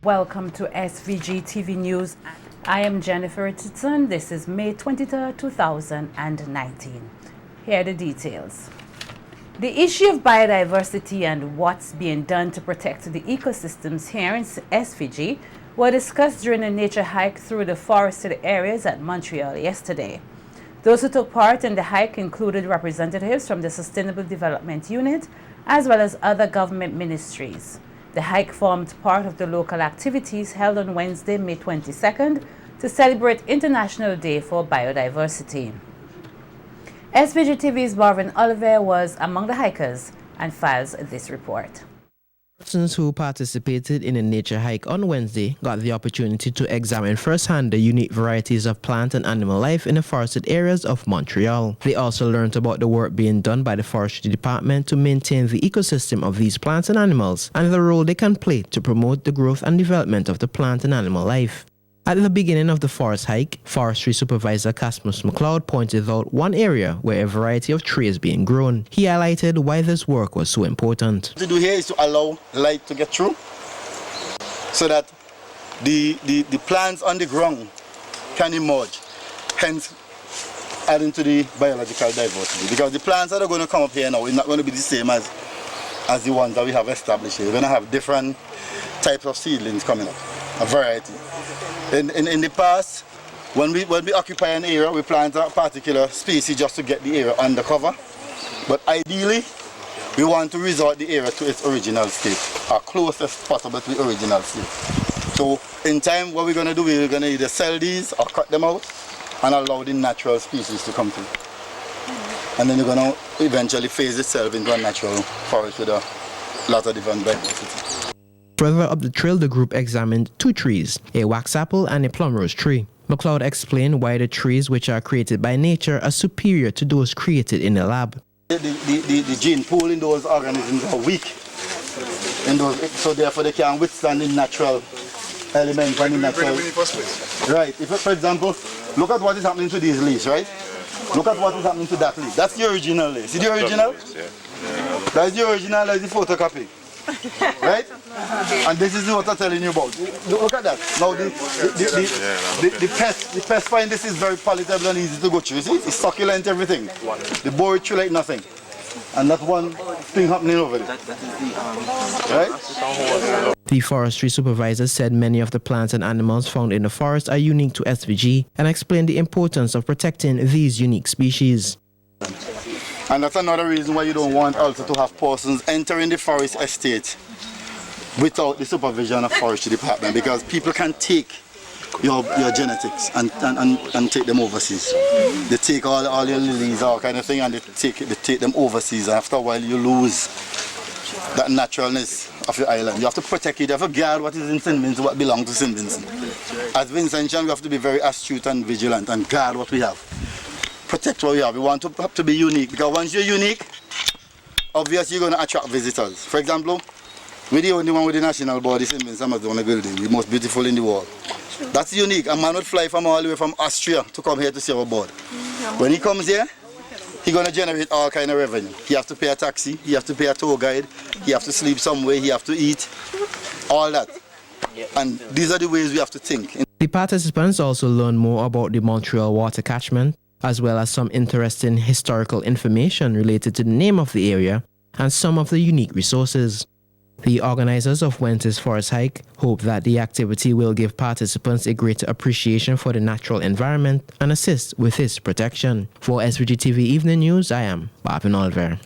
Welcome to SVG-TV News. I am Jennifer Richardson. This is May 23, 2019. Here are the details. The issue of biodiversity and what's being done to protect the ecosystems here in SVG were discussed during a nature hike through the forested areas at Montreal yesterday. Those who took part in the hike included representatives from the Sustainable Development Unit as well as other government ministries. The hike formed part of the local activities held on Wednesday, May 22nd, to celebrate International Day for Biodiversity. SVG-TV's Marvin Oliver was among the hikers and files this report. Persons who participated in a nature hike on Wednesday got the opportunity to examine firsthand the unique varieties of plant and animal life in the forested areas of Montreal. They also learned about the work being done by the Forestry Department to maintain the ecosystem of these plants and animals and the role they can play to promote the growth and development of the plant and animal life. At the beginning of the forest hike, Forestry Supervisor Casmus McLeod pointed out one area where a variety of trees being grown. He highlighted why this work was so important. What to do here is to allow light to get through so that the plants on the ground can emerge, hence adding to the biological diversity. Because the plants that are going to come up here now is not going to be the same as the ones that we have established here. We're going to have different types of seedlings coming up, a variety. In the past, when we occupy an area, we plant a particular species just to get the area under cover. But ideally, we want to resort the area to its original state, or closest possible to the original state. So in time, what we're going to do, we're going to either sell these or cut them out and allow the natural species to come through. And then you're going to eventually phase itself into a natural forest with a lot of different diversity. Further up the trail, the group examined two trees, a wax apple and a plum rose tree. McLeod explained why the trees which are created by nature are superior to those created in the lab. The gene pool in those organisms are weak, so therefore they can withstand the natural elements and the natural... Right, if, for example, look at what is happening to these leaves, right? Look at what is happening to that leaf. That's the original leaf. See the original? That's the original, that's the photocopy. Right? And this is what I'm telling you about. Look at that. Now the pest find this is very palatable and easy to go through. You see? It's succulent, everything. They bore it through like nothing. And that's one thing happening over there. Right? The forestry supervisor said many of the plants and animals found in the forest are unique to SVG and explained the importance of protecting these unique species. And that's another reason why you don't want also to have persons entering the forest estate without the supervision of Forestry Department, because people can take your genetics and take them overseas. They take all your lilies, all kind of thing, and they take them overseas. And after a while you lose that naturalness of your island. You have to protect it. You have to guard what is in St. Vincent, what belongs to St. Vincent. As Vincentians, we have to be very astute and vigilant and guard what we have. Protect what we have. We want to be unique, because once you're unique, obviously you're going to attract visitors. For example, we're the only one with the national body in St. Vincent building, the most beautiful in the world. That's unique. A man would fly from all the way from Austria to come here to see our board. When he comes here, he's going to generate all kind of revenue. He has to pay a taxi, he has to pay a tour guide, he has to sleep somewhere, he has to eat, all that. And these are the ways we have to think. The participants also learned more about the Montreal water catchment, as well as some interesting historical information related to the name of the area and some of the unique resources. The organizers of Wednesday's forest hike hope that the activity will give participants a greater appreciation for the natural environment and assist with its protection. For SVG-TV Evening News, I am Marvin Oliver.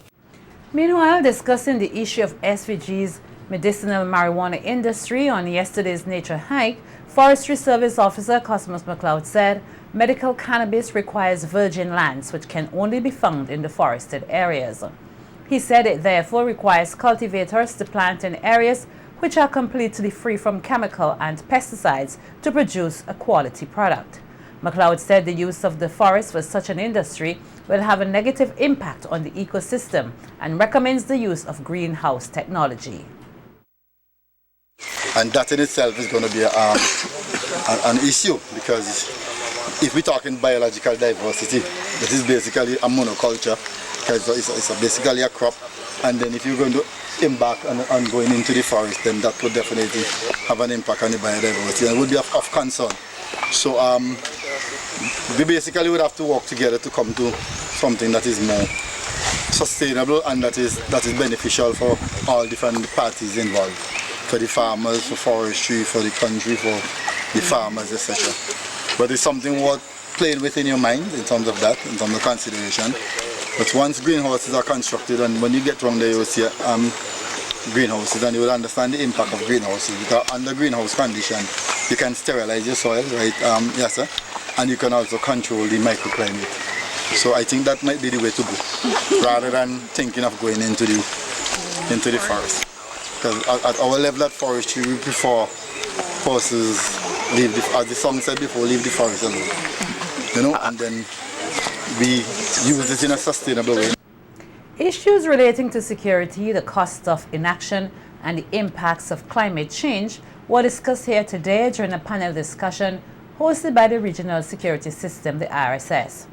Meanwhile, discussing the issue of SVG's medicinal marijuana industry on yesterday's nature hike, Forestry Service Officer Casmus McLeod said medical cannabis requires virgin lands which can only be found in the forested areas. He said it therefore requires cultivators to plant in areas which are completely free from chemical and pesticides to produce a quality product. McLeod said the use of the forest for such an industry will have a negative impact on the ecosystem and recommends the use of greenhouse technology. And that in itself is going to be an issue, because if we're talking biological diversity, this is basically a monoculture, because it's basically a crop. And then if you're going to embark on going into the forest, then that would definitely have an impact on the biodiversity, and it would be of concern. So we basically would have to work together to come to something that is more sustainable and that is beneficial for all different parties involved, for the farmers, for forestry, for the country, for the farmers, etc. But it's something worth playing with in your mind in terms of that, in terms of consideration. But once greenhouses are constructed, and when you get around there, you will see greenhouses, and you will understand the impact of greenhouses, because under greenhouse condition, you can sterilize your soil, right? Yes, sir. And you can also control the microclimate. So I think that might be the way to go, rather than thinking of going into the forest. Because at our level at forestry, we prefer horses leave as the song said before, leave the forest alone. You know, and then we use it in a sustainable way. Issues relating to security, the cost of inaction, and the impacts of climate change were discussed here today during a panel discussion hosted by the Regional Security System, the RSS.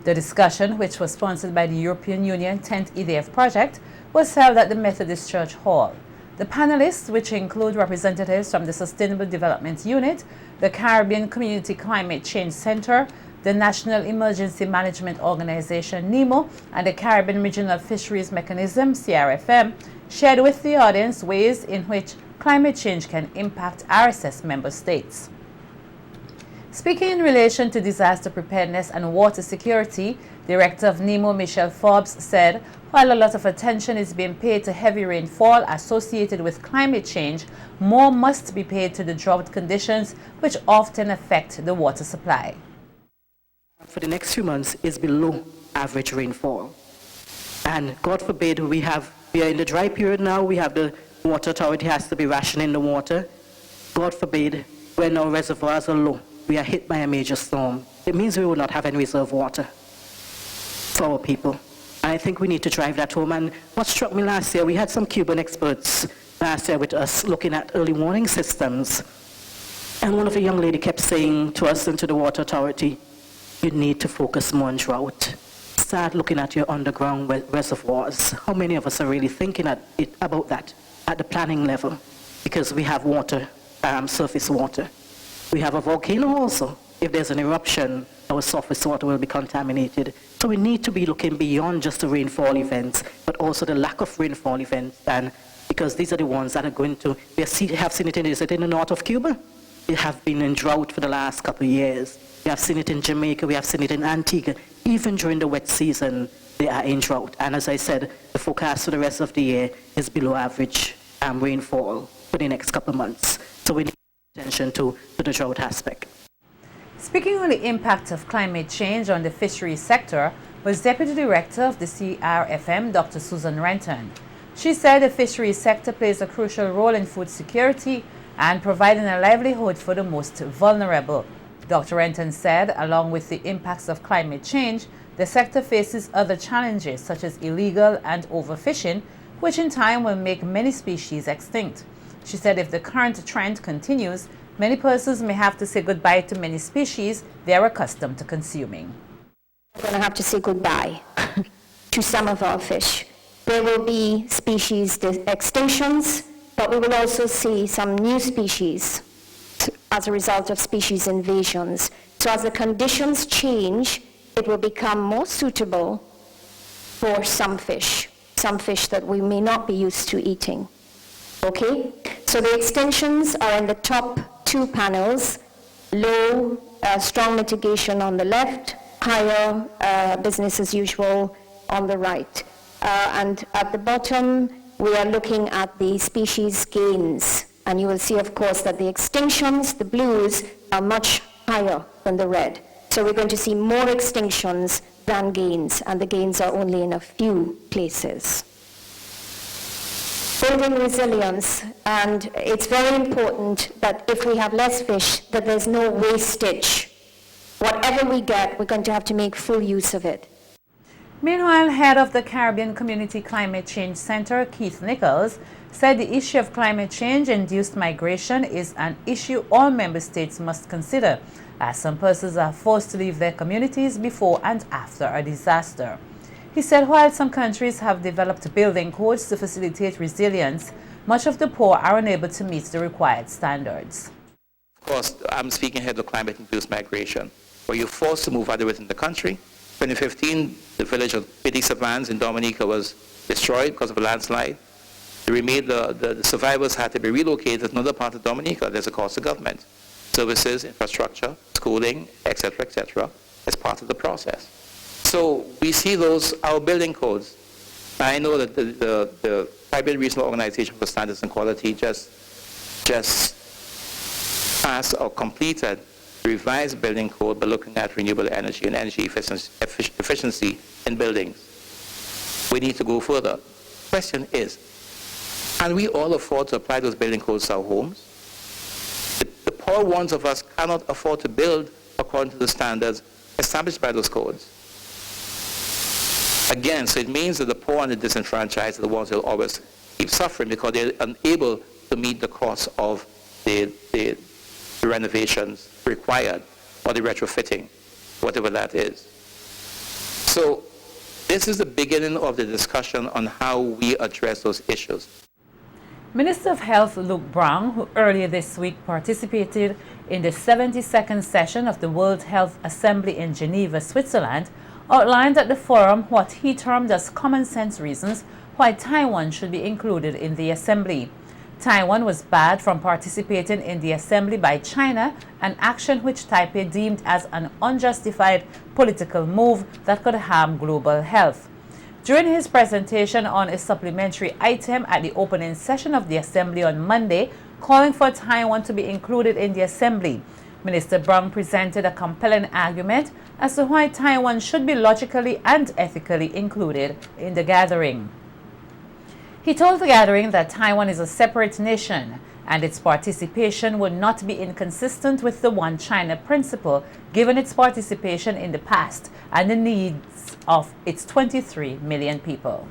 The discussion, which was sponsored by the European Union 10th EDF project, was held at the Methodist Church Hall. The panelists, which include representatives from the Sustainable Development Unit, the Caribbean Community Climate Change Center, the National Emergency Management Organization, NEMO, and the Caribbean Regional Fisheries Mechanism, CRFM, shared with the audience ways in which climate change can impact RSS member states. Speaking in relation to disaster preparedness and water security, Director of NEMO, Michelle Forbes, said, while a lot of attention is being paid to heavy rainfall associated with climate change, more must be paid to the drought conditions which often affect the water supply. For the next few months is below average rainfall. And God forbid, we are in the dry period now, we have the water authority has to be rationing the water. God forbid, when our reservoirs are low, we are hit by a major storm. It means we will not have any reserve water for our people. I think we need to drive that home. And what struck me last year, we had some Cuban experts last year with us looking at early warning systems. And one of the young ladies kept saying to us and to the water authority, you need to focus more on drought. Start looking at your underground reservoirs. How many of us are really thinking about that at the planning level? Because we have water, surface water. We have a volcano also. If there's an eruption, our surface water will be contaminated. So we need to be looking beyond just the rainfall events, but also the lack of rainfall events, and because these are the ones that are going to, have seen it in the north of Cuba. It have been in drought for the last couple of years. We have seen it in Jamaica, we have seen it in Antigua. Even during the wet season, they are in drought. And as I said, the forecast for the rest of the year is below average rainfall for the next couple of months. So we need attention to the drought aspect. Speaking on the impact of climate change on the fisheries sector was Deputy Director of the CRFM, Dr. Susan Renton. She said the fisheries sector plays a crucial role in food security and providing a livelihood for the most vulnerable. Dr. Renton said, along with the impacts of climate change, the sector faces other challenges such as illegal and overfishing, which in time will make many species extinct. She said if the current trend continues, many persons may have to say goodbye to many species they are accustomed to consuming. We're going to have to say goodbye to some of our fish. There will be species extinctions, but we will also see some new species as a result of species invasions. So as the conditions change, it will become more suitable for some fish that we may not be used to eating. Okay? So the extinctions are in the top two panels, low, strong mitigation on the left, higher, business as usual on the right. And at the bottom, we are looking at the species gains. And you will see, of course, that the extinctions, the blues, are much higher than the red. So we're going to see more extinctions than gains, and the gains are only in a few places. Building resilience, and it's very important that if we have less fish, that there's no wastage. Whatever we get, we're going to have to make full use of it. Meanwhile, head of the Caribbean Community Climate Change Center, Keith Nichols, said the issue of climate change-induced migration is an issue all member states must consider, as some persons are forced to leave their communities before and after a disaster. He said while some countries have developed building codes to facilitate resilience, much of the poor are unable to meet the required standards. Of course, I'm speaking here of climate-induced migration, where you're forced to move either within the country. 2015, the village of Petit Savans in Dominica was destroyed because of a landslide. The survivors had to be relocated to another part of Dominica. There's a cost to government. Services, infrastructure, schooling, etc., as part of the process. So we see those, our building codes. I know that the Caribbean Regional Organization for Standards and Quality just passed or completed the revised building code by looking at renewable energy and energy efficiency in buildings. We need to go further. The question is, can we all afford to apply those building codes to our homes? The poor ones of us cannot afford to build according to the standards established by those codes. Again, so it means that the poor and the disenfranchised are the ones who will always keep suffering because they're unable to meet the cost of the renovations required or the retrofitting, whatever that is. So this is the beginning of the discussion on how we address those issues. Minister of Health Luke Brown, who earlier this week participated in the 72nd session of the World Health Assembly in Geneva, Switzerland, outlined at the forum what he termed as common sense reasons why Taiwan should be included in the assembly. Taiwan was barred from participating in the assembly by China, an action which Taipei deemed as an unjustified political move that could harm global health. During his presentation on a supplementary item at the opening session of the assembly on Monday, calling for Taiwan to be included in the assembly, Minister Brown presented a compelling argument as to why Taiwan should be logically and ethically included in the gathering. He told the gathering that Taiwan is a separate nation and its participation would not be inconsistent with the One China principle given its participation in the past and the needs of its 23 million people.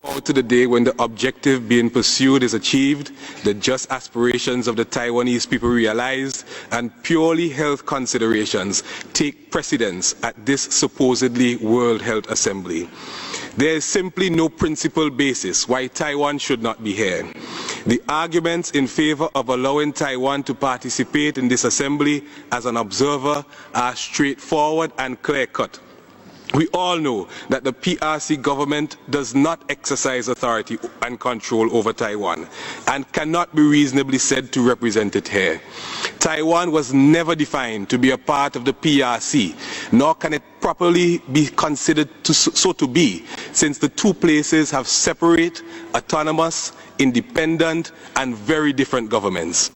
Forward to the day when the objective being pursued is achieved, the just aspirations of the Taiwanese people realized, and purely health considerations take precedence at this supposedly World Health Assembly. There is simply no principled basis why Taiwan should not be here. The arguments in favor of allowing Taiwan to participate in this assembly as an observer are straightforward and clear-cut. We all know that the PRC government does not exercise authority and control over Taiwan and cannot be reasonably said to represent it here. Taiwan was never defined to be a part of the PRC, nor can it properly be considered so to be, since the two places have separate, autonomous, independent, and very different governments.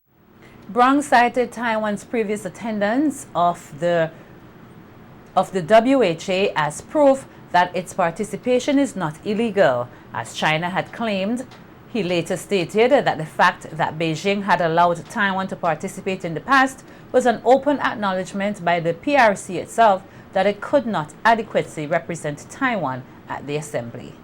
Brown cited Taiwan's previous attendance of the WHA as proof that its participation is not illegal, as China had claimed. He later stated that the fact that Beijing had allowed Taiwan to participate in the past was an open acknowledgement by the PRC itself that it could not adequately represent Taiwan at the assembly.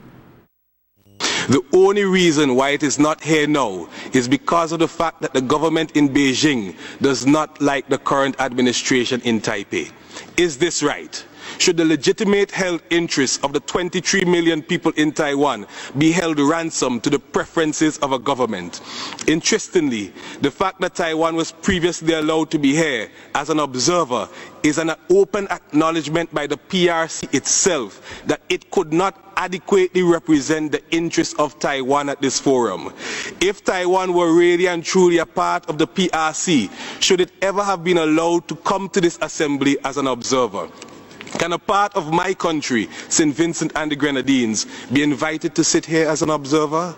The only reason why it is not here now is because of the fact that the government in Beijing does not like the current administration in Taipei. Is this right? Should the legitimate health interests of the 23 million people in Taiwan be held ransom to the preferences of a government? Interestingly, the fact that Taiwan was previously allowed to be here as an observer is an open acknowledgement by the PRC itself that it could not adequately represent the interests of Taiwan at this forum. If Taiwan were really and truly a part of the PRC, should it ever have been allowed to come to this assembly as an observer? Can a part of my country, St. Vincent and the Grenadines, be invited to sit here as an observer?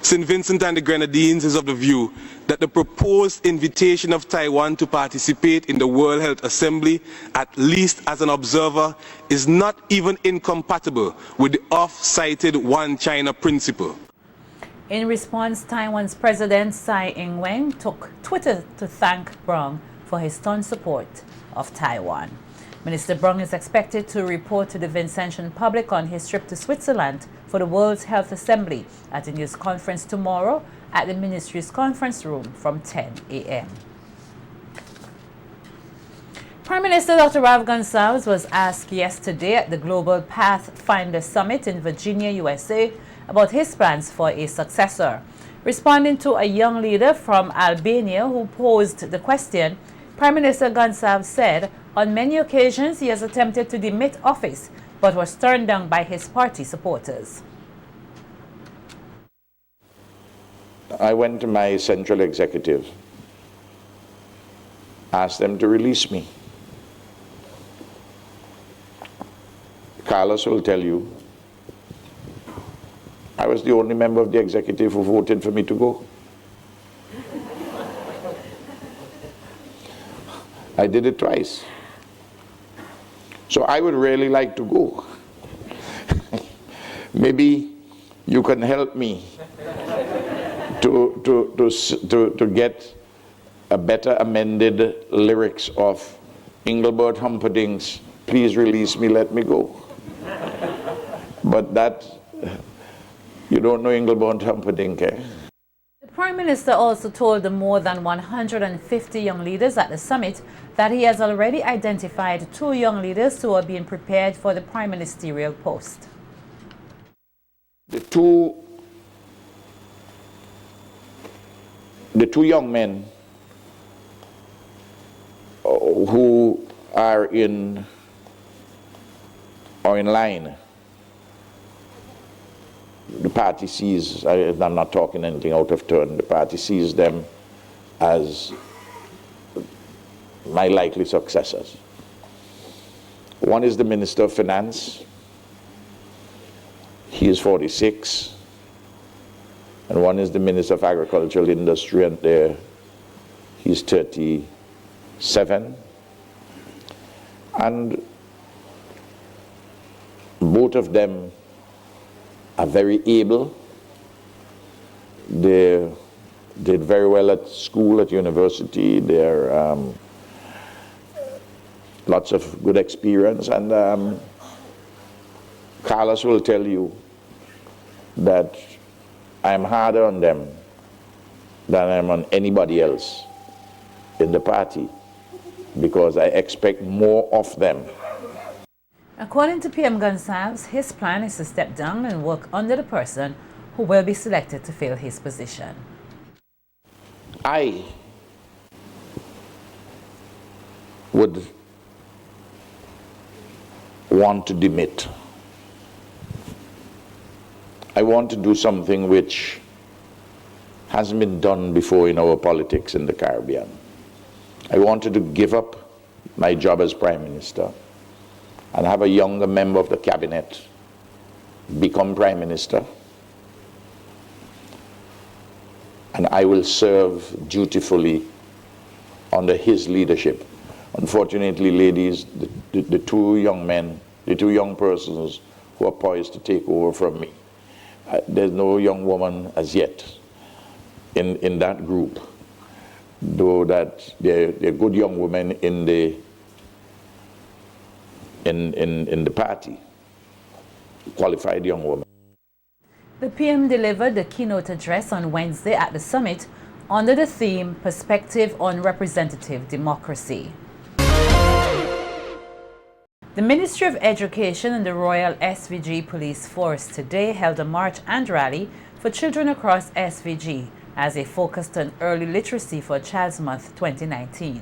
St. Vincent and the Grenadines is of the view that the proposed invitation of Taiwan to participate in the World Health Assembly, at least as an observer, is not even incompatible with the oft-cited One China principle. In response, Taiwan's President Tsai Ing-wen took Twitter to thank Brown for his staunch support of Taiwan. Minister Brown is expected to report to the Vincentian public on his trip to Switzerland for the World Health Assembly at a news conference tomorrow at the ministry's conference room from 10 a.m. Prime Minister Dr. Rav Gonsalves was asked yesterday at the Global Pathfinder Summit in Virginia, USA, about his plans for a successor. Responding to a young leader from Albania who posed the question, Prime Minister Gonsalves said on many occasions he has attempted to demit office but was turned down by his party supporters. I went to my central executive, asked them to release me. Carlos will tell you, I was the only member of the executive who voted for me to go. I did it twice. So I would really like to go. Maybe you can help me to get a better amended lyrics of Engelbert Humperdinck's "Please release me, let me go." But that, you don't know Engelbert Humperdinck, eh? The Prime Minister also told the more than 150 young leaders at the summit that he has already identified 2 young leaders who are being prepared for the prime ministerial post. The two young men who are in line, the party sees, I'm not talking anything out of turn, the party sees them as my likely successors. One is the Minister of Finance. He is 46. And one is the Minister of Agricultural Industry, and there he's 37. And both of them are very able. They did very well at school, at university. They're lots of good experience. And Carlos will tell you that I'm harder on them than I'm on anybody else in the party, because I expect more of them. According to PM Gonsalves, his plan is to step down and work under the person who will be selected to fill his position. I would want to demit. I want to do something which hasn't been done before in our politics in the Caribbean. I wanted to give up my job as Prime Minister and have a younger member of the cabinet become Prime Minister. And I will serve dutifully under his leadership. Unfortunately, ladies, the 2 young men, the 2 young persons who are poised to take over from me, there's no young woman as yet in that group, though that they're good young women in the party, qualified young women. The PM delivered the keynote address on Wednesday at the summit under the theme Perspective on Representative Democracy. The Ministry of Education and the Royal SVG Police Force today held a march and rally for children across SVG as they focused on early literacy for Child's Month 2019.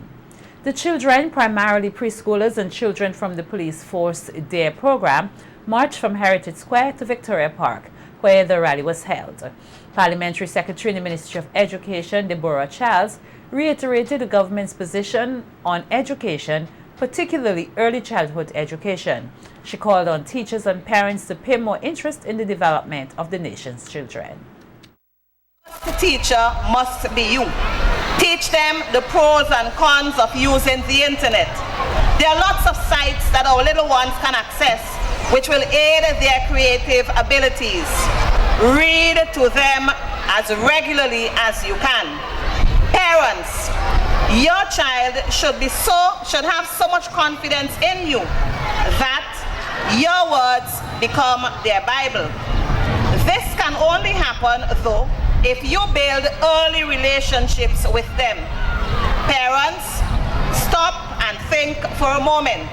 The children, primarily preschoolers and children from the Police Force DARE program, marched from Heritage Square to Victoria Park, where the rally was held. Parliamentary Secretary in the Ministry of Education, Deborah Charles, reiterated the government's position on education, particularly early childhood education. She called on teachers and parents to pay more interest in the development of the nation's children. The teacher must be you. Teach them the pros and cons of using the internet. There are lots of sites that our little ones can access which will aid their creative abilities. Read to them as regularly as you can. Parents, your child should have so much confidence in you that your words become their Bible. This can only happen, though, if you build early relationships with them. Parents, stop and think for a moment.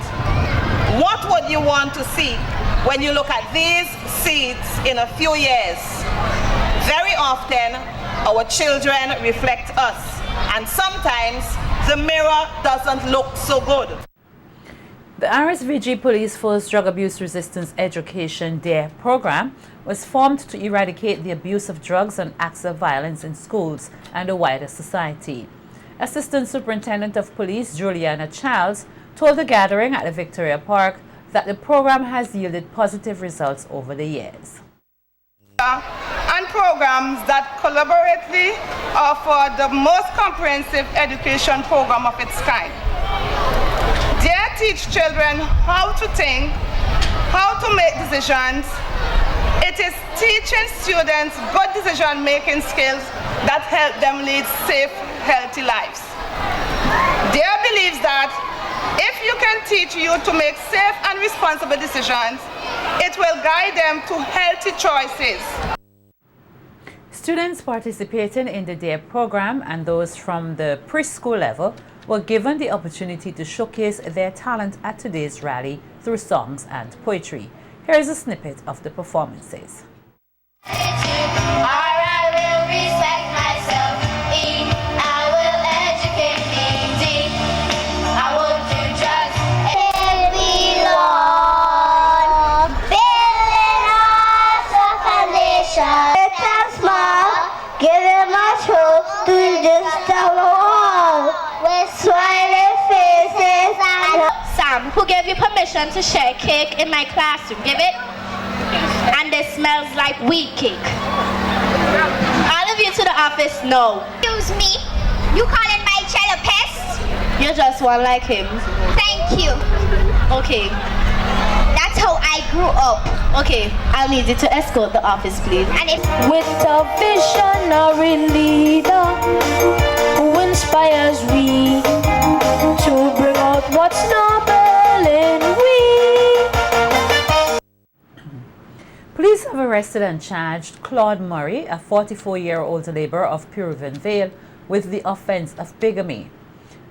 What would you want to see when you look at these seeds in a few years? Very often, our children reflect us, and sometimes the mirror doesn't look so good. The RSVG Police Force Drug Abuse Resistance Education DARE program was formed to eradicate the abuse of drugs and acts of violence in schools and the wider society. Assistant Superintendent of Police Juliana Charles told the gathering at the Victoria Park that the program has yielded positive results over the years. And programs that collaboratively offer the most comprehensive education program of its kind. They teach children how to think, how to make decisions. It is teaching students good decision-making skills that help them lead safe, healthy lives. They believes that if you can teach youth to make safe and responsible decisions, it will guide them to healthy choices. Students participating in the DARE program and those from the preschool level were given the opportunity to showcase their talent at today's rally through songs and poetry. Here is a snippet of the performances. Who gave you permission to share cake in my classroom? Give it. And it smells like wheat cake. All of you to the office, no. Excuse me, you calling my child a pest? You're just one like him. Thank you. Okay. That's how I grew up. Okay, I'll need you to escort the office, please. And if with a visionary leader who inspires we to bring out what's noble in we. Police have arrested and charged Claude Murray, a 44-year-old laborer of Peruvian Vale, with the offense of bigamy.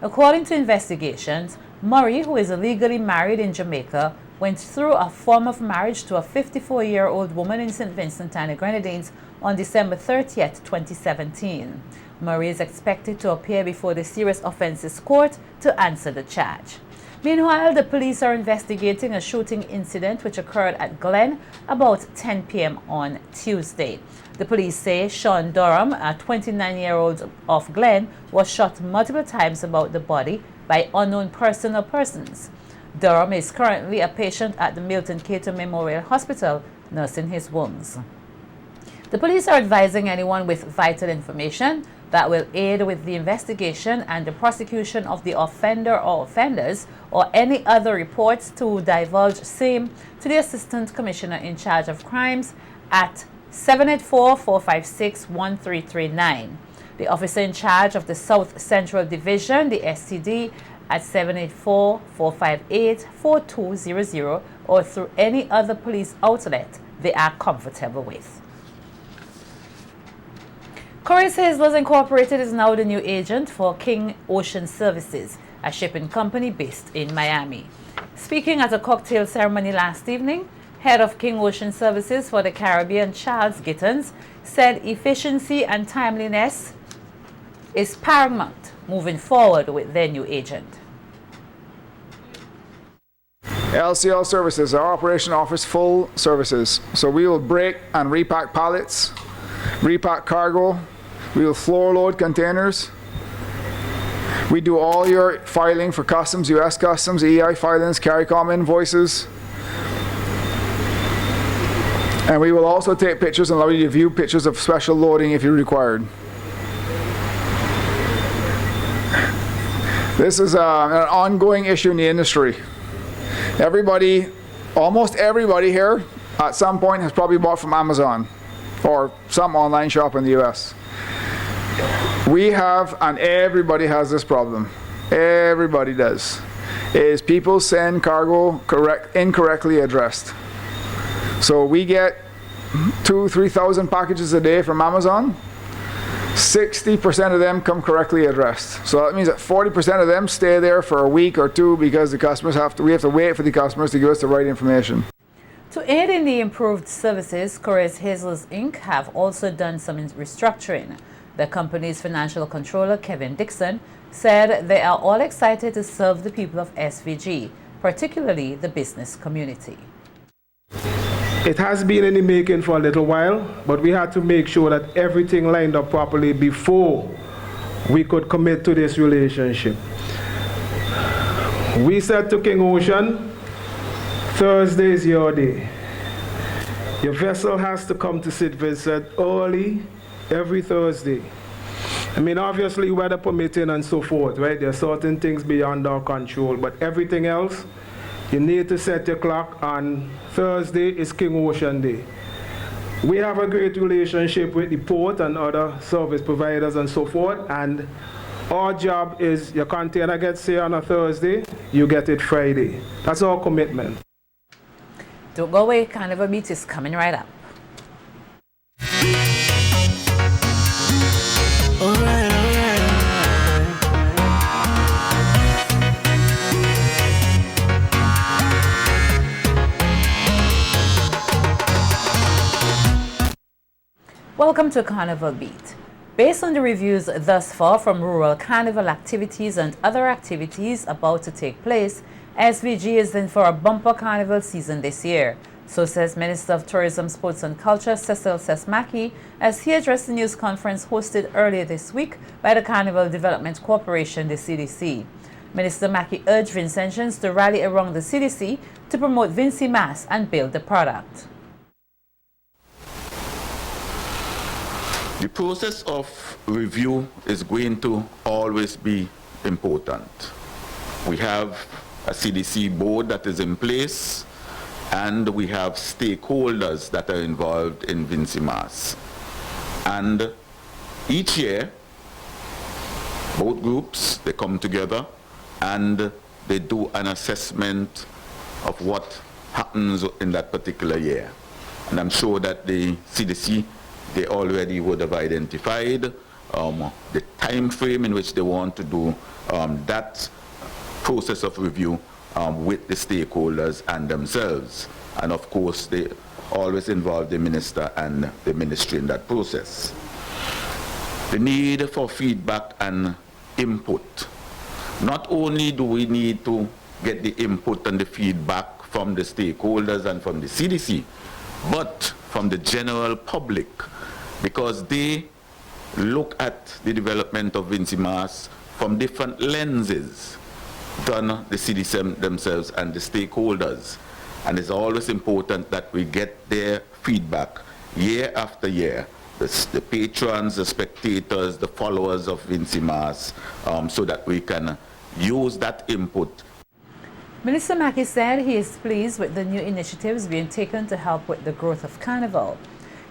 According to investigations, Murray, who is illegally married in Jamaica, went through a form of marriage to a 54-year-old woman in St. Vincent and the Grenadines on December 30th, 2017. Murray is expected to appear before the Serious Offences Court to answer the charge. Meanwhile, the police are investigating a shooting incident which occurred at Glen about 10 p.m. on Tuesday. The police say Sean Durham, a 29-year-old of Glen, was shot multiple times about the body by unknown person or persons. Durham is currently a patient at the Milton Cato Memorial Hospital, nursing his wounds. The police are advising anyone with vital information that will aid with the investigation and the prosecution of the offender or offenders or any other reports to divulge same to the Assistant Commissioner in charge of crimes at 784-456-1339. The officer in charge of the South Central Division, the STD, at 784-458-4200 or through any other police outlet they are comfortable with. Corey Hazlers Incorporated is now the new agent for King Ocean Services, a shipping company based in Miami. Speaking at a cocktail ceremony last evening, head of King Ocean Services for the Caribbean, Charles Gittens, said efficiency and timeliness is paramount moving forward with their new agent. LCL Services, our operation offers full services. So we will break and repack pallets, repack cargo, we will floor load containers. We do all your filing for customs, US Customs, EI filings, CARICOM invoices. And we will also take pictures and allow you to view pictures of special loading if you're required. This is an ongoing issue in the industry. Everybody, almost everybody here at some point has probably bought from Amazon or some online shop in the US. We have, and everybody has this problem, everybody does, is people send cargo incorrectly addressed. So we get 2,000 to 3,000 packages a day from Amazon. 60% of them come correctly addressed. So that means that 40% of them stay there for a week or two because the customers we have to wait for the customers to give us the right information. To aid in the improved services, Corey's Hazels Inc. have also done some restructuring. The company's financial controller, Kevin Dixon, said they are all excited to serve the people of SVG, particularly the business community. It has been in the making for a little while, but we had to make sure that everything lined up properly before we could commit to this relationship. We said to King Ocean, Thursday is your day. Your vessel has to come to St. Vincent early every Thursday. I mean, obviously weather permitting and so forth, right? There are certain things beyond our control, but everything else, you need to set your clock on Thursday is King Ocean Day. We have a great relationship with the port and other service providers and so forth, and our job is your container gets here on a Thursday, you get it Friday. That's our commitment. Don't go away, Carnival Beat is coming right up. Welcome to Carnival Beat. Based on the reviews thus far from rural carnival activities and other activities about to take place, SVG is in for a bumper carnival season this year. So says Minister of Tourism, Sports and Culture, Cecil Sesmaki, as he addressed the news conference hosted earlier this week by the Carnival Development Corporation, the CDC. Minister Mackey urged Vincentians to rally around the CDC to promote Vinci Mass and build the product. The process of review is going to always be important. We have a CDC board that is in place, and we have stakeholders that are involved in Vinci Mass. And each year, both groups, they come together and they do an assessment of what happens in that particular year. And I'm sure that the CDC, they already would have identified the time frame in which they want to do that process of review with the stakeholders and themselves. And of course, they always involve the minister and the ministry in that process. The need for feedback and input. Not only do we need to get the input and the feedback from the stakeholders and from the CDC, but from the general public, because they look at the development of Vinci Mass from different lenses than the CDC themselves and the stakeholders. And it's always important that we get their feedback year after year, the patrons, the spectators, the followers of Vinci Mass, so that we can use that input. Minister Mackey said he is pleased with the new initiatives being taken to help with the growth of Carnival.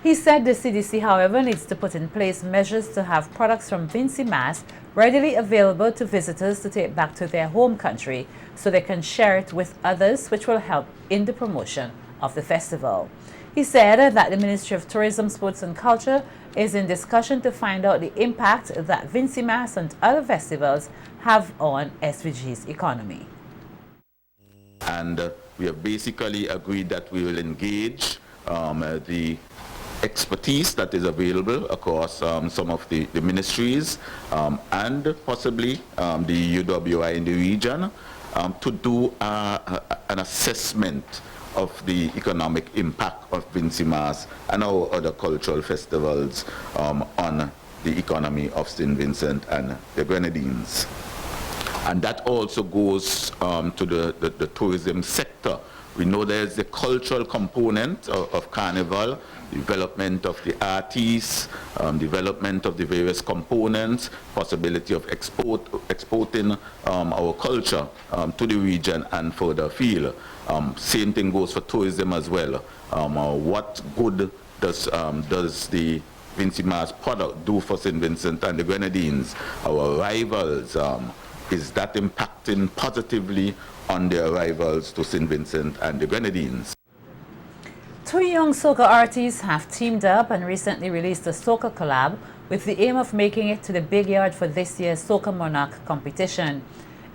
He said the CDC, however, needs to put in place measures to have products from Vinci Mass readily available to visitors to take back to their home country so they can share it with others, which will help in the promotion of the festival. He said that the Ministry of Tourism, Sports and Culture is in discussion to find out the impact that Vinci Mass and other festivals have on SVG's economy. And we have basically agreed that we will engage the expertise that is available across some of the ministries and possibly the UWI in the region to do an assessment of the economic impact of Vinci Mass and our other cultural festivals on the economy of St. Vincent and the Grenadines. And that also goes to the tourism sector. We know there's the cultural component of Carnival, development of the artists, development of the various components, possibility of exporting our culture to the region and further afield. Same thing goes for tourism as well. What good does the Vinci Mass product do for St. Vincent and the Grenadines? Our arrivals, is that impacting positively on the arrivals to St. Vincent and the Grenadines? Two young soca artists have teamed up and recently released a soca collab with the aim of making it to the big yard for this year's Soca Monarch competition.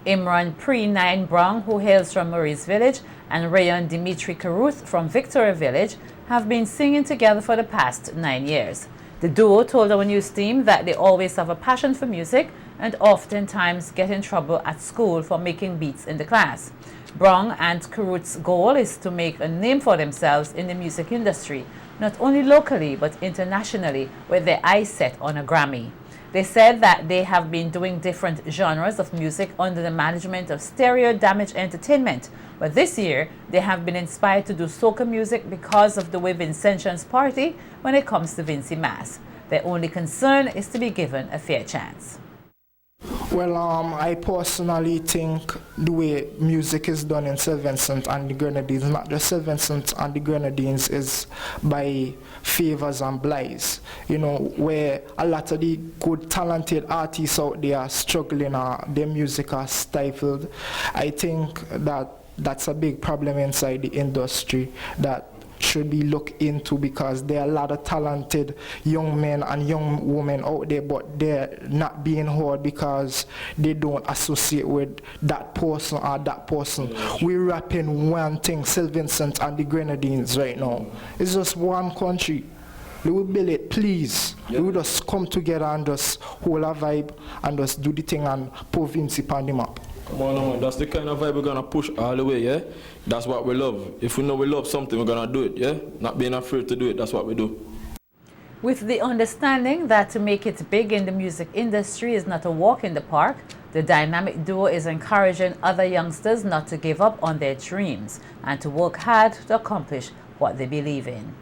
Imran Pre-9 Brown, who hails from Maurice Village, and Rayon Dimitri Caruth from Victoria Village have been singing together for the past 9 years. The duo told our news team that they always have a passion for music and oftentimes get in trouble at school for making beats in the class. Brown and Caruth's goal is to make a name for themselves in the music industry, not only locally but internationally, with their eyes set on a Grammy. They said that they have been doing different genres of music under the management of Stereo Damage Entertainment, but this year they have been inspired to do soca music because of the way Vincentians party when it comes to Vincy Mass. Their only concern is to be given a fair chance. Well, I personally think the way music is done in St. Vincent and the Grenadines, not just St. Vincent and the Grenadines, is by favors and blights. You know, where a lot of the good, talented artists out there are struggling, their music are stifled. I think that that's a big problem inside the industry that should be looked into, because there are a lot of talented young men and young women out there, but they're not being heard because they don't associate with that person or that person. We're rapping one thing, St. Vincent and the Grenadines right now. It's just one country. We will build it, please. We will just come together and just hold a vibe and just do the thing and put Vincy on the map. Come on, man. That's the kind of vibe we're gonna push all the way, yeah? That's what we love. If we know we love something, we're gonna do it, yeah? Not being afraid to do it, that's what we do. With the understanding that to make it big in the music industry is not a walk in the park, the dynamic duo is encouraging other youngsters not to give up on their dreams and to work hard to accomplish what they believe in.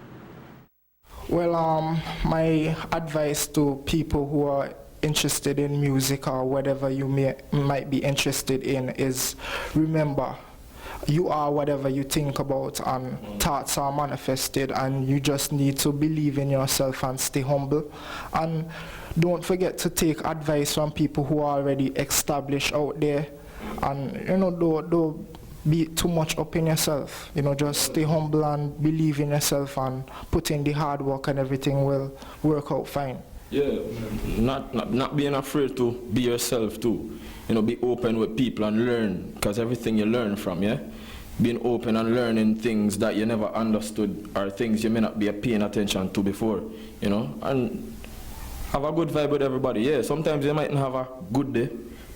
Well, my advice to people who are interested in music or whatever you might be interested in is, remember, you are whatever you think about, and thoughts are manifested, and you just need to believe in yourself and stay humble. And don't forget to take advice from people who are already established out there, and you know, don't be too much up in yourself. You know, just stay humble and believe in yourself and put in the hard work, and everything will work out fine. Yeah, not being afraid to be yourself too. You know, be open with people and learn, because everything you learn from, yeah? Being open and learning things that you never understood or things you may not be paying attention to before, you know? And have a good vibe with everybody. Yeah, sometimes you mightn't have a good day,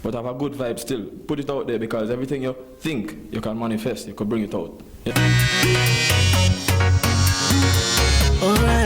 but have a good vibe still. Put it out there, because everything you think you can manifest, you can bring it out. Yeah. All right.